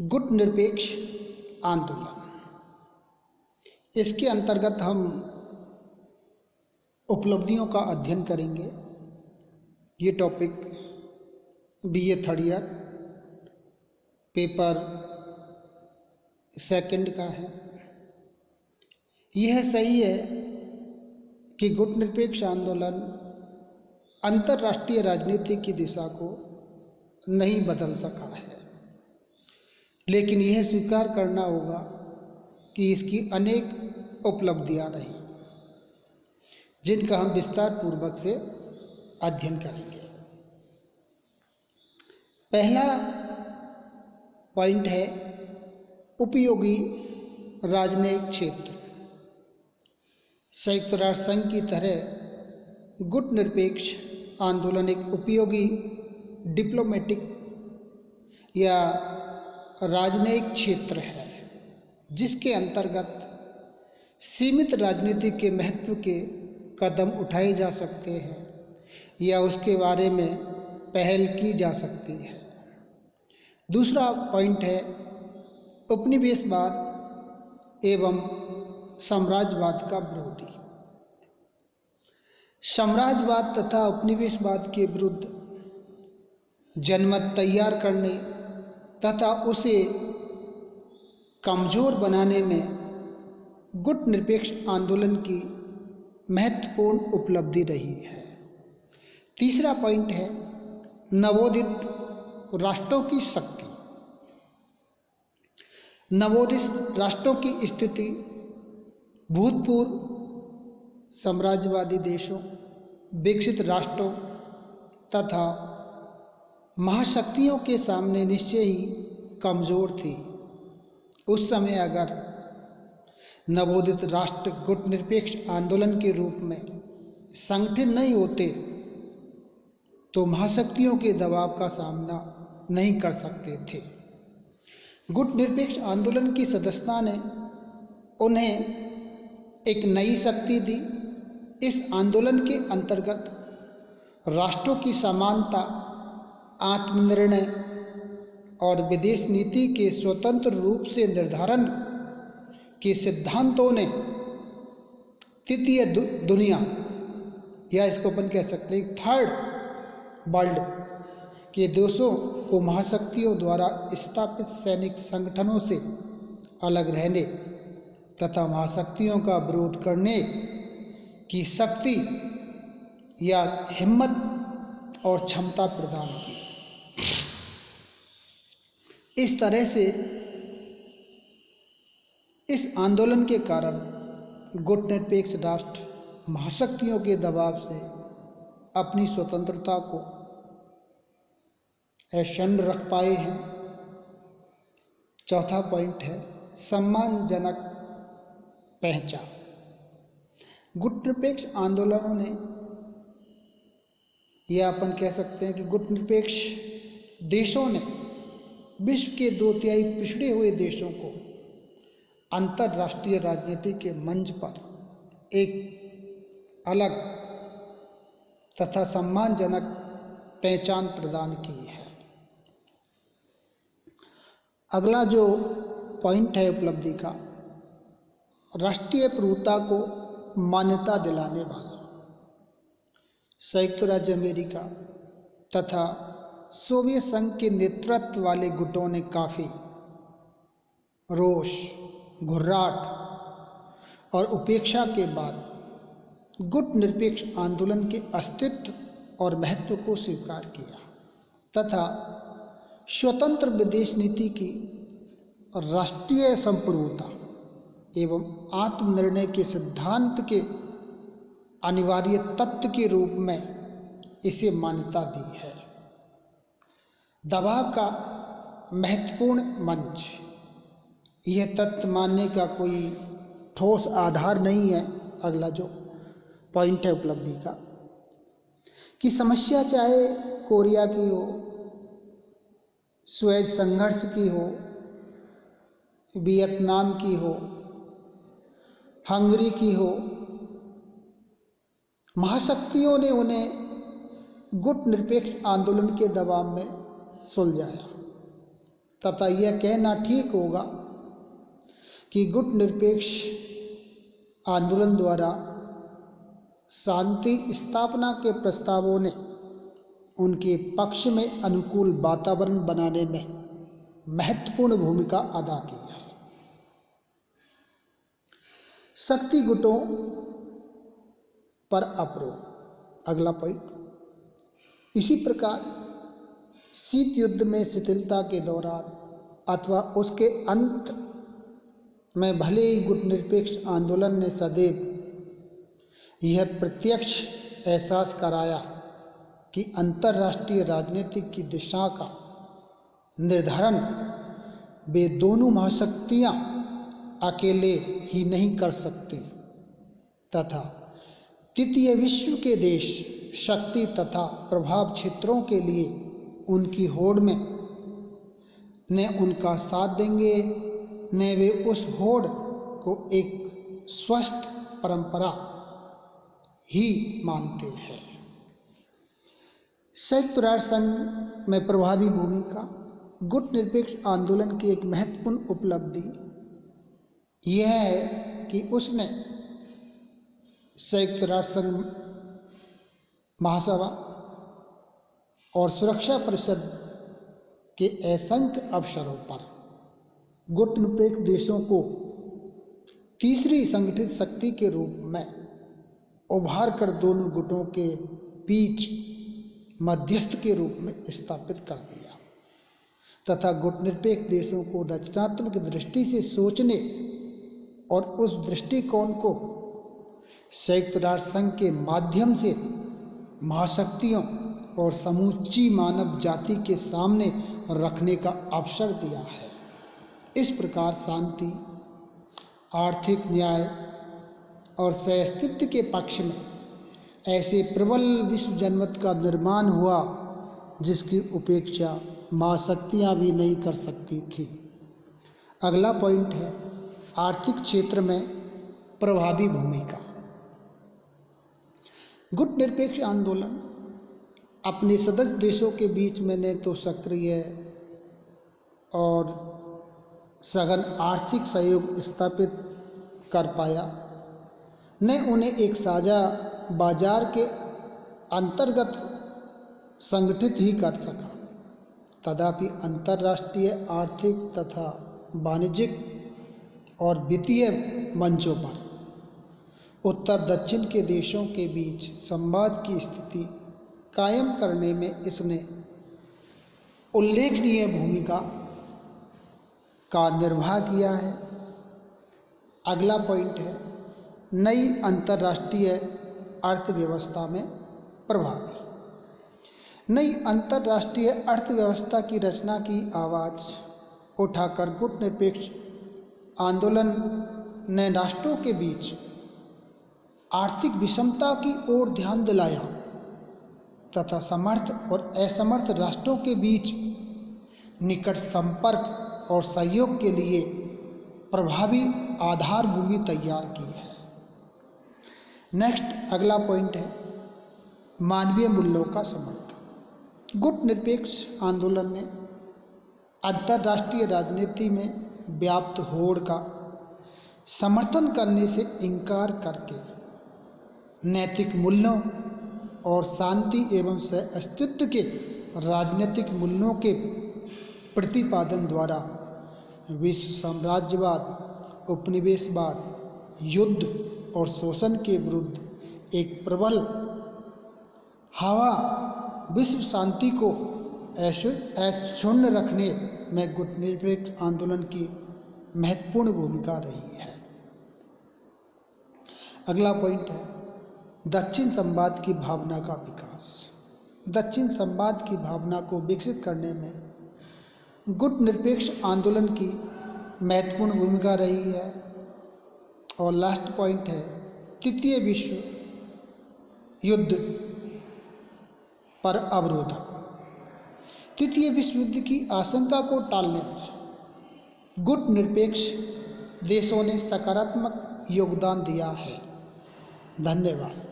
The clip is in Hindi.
गुट निरपेक्ष आंदोलन। इसके अंतर्गत हम उपलब्धियों का अध्ययन करेंगे। ये topic BA third year paper second का है। यह सही है कि गुट निरपेक्ष आंदोलन अंतर्राष्ट्रीय राजनीति की दिशा को नहीं बदल सका है, लेकिन यह स्वीकार करना होगा कि इसकी अनेक उपलब्धियां रही, जिनका हम विस्तार पूर्वक से अध्ययन करेंगे। पहला पॉइंट है उपयोगी राजनयिक क्षेत्र। संयुक्त राष्ट्र संघ की तरह गुट निरपेक्ष आंदोलन एक उपयोगी डिप्लोमेटिक या राजनयिक क्षेत्र है, जिसके अंतर्गत सीमित राजनीति के महत्व के कदम उठाए जा सकते हैं या उसके बारे में पहल की जा सकती है। दूसरा पॉइंट है उपनिवेशवाद एवं साम्राज्यवाद का विरोधी। साम्राज्यवाद तथा उपनिवेशवाद के विरुद्ध जनमत तैयार करने तथा उसे कमज़ोर बनाने में गुट निरपेक्ष आंदोलन की महत्वपूर्ण उपलब्धि रही है। तीसरा पॉइंट है नवोदित राष्ट्रों की शक्ति। नवोदित राष्ट्रों की स्थिति भूतपूर्व साम्राज्यवादी देशों, विकसित राष्ट्रों तथा महाशक्तियों के सामने निश्चय ही कमज़ोर थी। उस समय अगर नवोदित राष्ट्र गुट निरपेक्ष आंदोलन के रूप में संगठित नहीं होते तो महाशक्तियों के दबाव का सामना नहीं कर सकते थे। गुट निरपेक्ष आंदोलन की सदस्यता ने उन्हें एक नई शक्ति दी। इस आंदोलन के अंतर्गत राष्ट्रों की समानता, आत्मनिर्णय और विदेश नीति के स्वतंत्र रूप से निर्धारण के सिद्धांतों ने तृतीय दुनिया या इसको अपन कह सकते हैं थर्ड वर्ल्ड के देशों को महाशक्तियों द्वारा स्थापित सैनिक संगठनों से अलग रहने तथा महाशक्तियों का विरोध करने की शक्ति या हिम्मत और क्षमता प्रदान की। इस तरह से इस आंदोलन के कारण गुट निरपेक्ष राष्ट्र महाशक्तियों के दबाव से अपनी स्वतंत्रता को अक्षुण्ण रख पाए हैं। चौथा पॉइंट है सम्मानजनक पहचान। गुट निरपेक्ष आंदोलनों ने या अपन कह सकते हैं कि गुट निरपेक्ष देशों ने विश्व के 2/3 पिछड़े हुए देशों को अंतर्राष्ट्रीय राजनीति के मंच पर एक अलग तथा सम्मानजनक पहचान प्रदान की है। अगला जो पॉइंट है उपलब्धि का, राष्ट्रीय प्रभुता को मान्यता दिलाने वाला संयुक्त राज्य अमेरिका तथा सोवियत संघ के नेतृत्व वाले गुटों ने काफ़ी रोष, घुर्राट और उपेक्षा के बाद गुट निरपेक्ष आंदोलन के अस्तित्व और महत्व को स्वीकार किया तथा स्वतंत्र विदेश नीति की राष्ट्रीय संप्रभुता एवं आत्मनिर्णय के सिद्धांत के अनिवार्य तत्व के रूप में इसे मान्यता दी है। दबाव का महत्वपूर्ण मंच। यह तथ्य मानने का कोई ठोस आधार नहीं है। अगला जो पॉइंट है उपलब्धि का, कि समस्या चाहे कोरिया की हो, सुएज संघर्ष की हो, वियतनाम की हो, हंगरी की हो, महाशक्तियों ने उन्हें गुट निरपेक्ष आंदोलन के दबाव में सुलझाया। तथा यह कहना ठीक होगा कि गुट निरपेक्ष आंदोलन द्वारा शांति स्थापना के प्रस्तावों ने उनके पक्ष में अनुकूल वातावरण बनाने में महत्वपूर्ण भूमिका अदा की है। शक्ति गुटों पर अवरोध, अगला पॉइंट। इसी प्रकार शीत युद्ध में शिथिलता के दौरान अथवा उसके अंत में भले ही गुट निरपेक्ष आंदोलन ने सदैव यह प्रत्यक्ष एहसास कराया कि अंतर्राष्ट्रीय राजनीति की दिशा का निर्धारण वे दोनों महाशक्तियाँ अकेले ही नहीं कर सकती तथा तृतीय विश्व के देश शक्ति तथा प्रभाव क्षेत्रों के लिए उनकी होड़ में न उनका साथ देंगे न वे उस होड़ को एक स्वस्थ परंपरा ही मानते हैं। संयुक्त राष्ट्र संघ में प्रभावी भूमिका। गुट निरपेक्ष आंदोलन की एक महत्वपूर्ण उपलब्धि यह है कि उसने संयुक्त राष्ट्र संघ महासभा और सुरक्षा परिषद के असंख्य अवसरों पर गुट निरपेक्ष देशों को तीसरी संगठित शक्ति के रूप में उभार कर दोनों गुटों के बीच मध्यस्थ के रूप में स्थापित कर दिया तथा गुट निरपेक्ष देशों को रचनात्मक दृष्टि से सोचने और उस दृष्टिकोण को संयुक्त राष्ट्र संघ के माध्यम से महाशक्तियों और समूची मानव जाति के सामने रखने का अवसर दिया है। इस प्रकार शांति, आर्थिक न्याय और सहअस्तित्व के पक्ष में ऐसे प्रबल विश्व जनमत का निर्माण हुआ जिसकी उपेक्षा महाशक्तियाँ भी नहीं कर सकती थी। अगला पॉइंट है आर्थिक क्षेत्र में प्रभावी भूमिका। गुट निरपेक्ष आंदोलन अपने सदस्य देशों के बीच में न तो सक्रिय और सघन आर्थिक सहयोग स्थापित कर पाया न उन्हें एक साझा बाजार के अंतर्गत संगठित ही कर सका। तथापि अंतर्राष्ट्रीय आर्थिक तथा वाणिज्यिक और वित्तीय मंचों पर उत्तर दक्षिण के देशों के बीच संवाद की स्थिति कायम करने में इसने उल्लेखनीय भूमिका का निर्वाह किया है। अगला पॉइंट है नई अंतर्राष्ट्रीय अर्थव्यवस्था में प्रभावी। नई अंतर्राष्ट्रीय अर्थव्यवस्था की रचना की आवाज़ उठाकर गुट निरपेक्ष आंदोलन ने राष्ट्रों के बीच आर्थिक विषमता की ओर ध्यान दिलाया तथा समर्थ और असमर्थ राष्ट्रों के बीच निकट संपर्क और सहयोग के लिए प्रभावी आधार भूमि तैयार की है। नेक्स्ट अगला पॉइंट है मानवीय मूल्यों का समर्थन। गुट निरपेक्ष आंदोलन ने अंतर्राष्ट्रीय राजनीति में व्याप्त होड़ का समर्थन करने से इनकार करके नैतिक मूल्यों और शांति एवं अस्तित्व के राजनीतिक मूल्यों के प्रतिपादन द्वारा विश्व साम्राज्यवाद, उपनिवेशवाद, युद्ध और शोषण के विरुद्ध एक प्रबल हवा विश्व शांति को अक्षुण्ण रखने में गुट निरपेक्ष आंदोलन की महत्वपूर्ण भूमिका रही है। अगला पॉइंट है दक्षिण संवाद की भावना का विकास। दक्षिण संवाद की भावना को विकसित करने में गुट निरपेक्ष आंदोलन की महत्वपूर्ण भूमिका रही है। और लास्ट पॉइंट है तृतीय विश्व युद्ध पर अवरोध। तृतीय विश्व युद्ध की आशंका को टालने में गुट निरपेक्ष देशों ने सकारात्मक योगदान दिया है। धन्यवाद।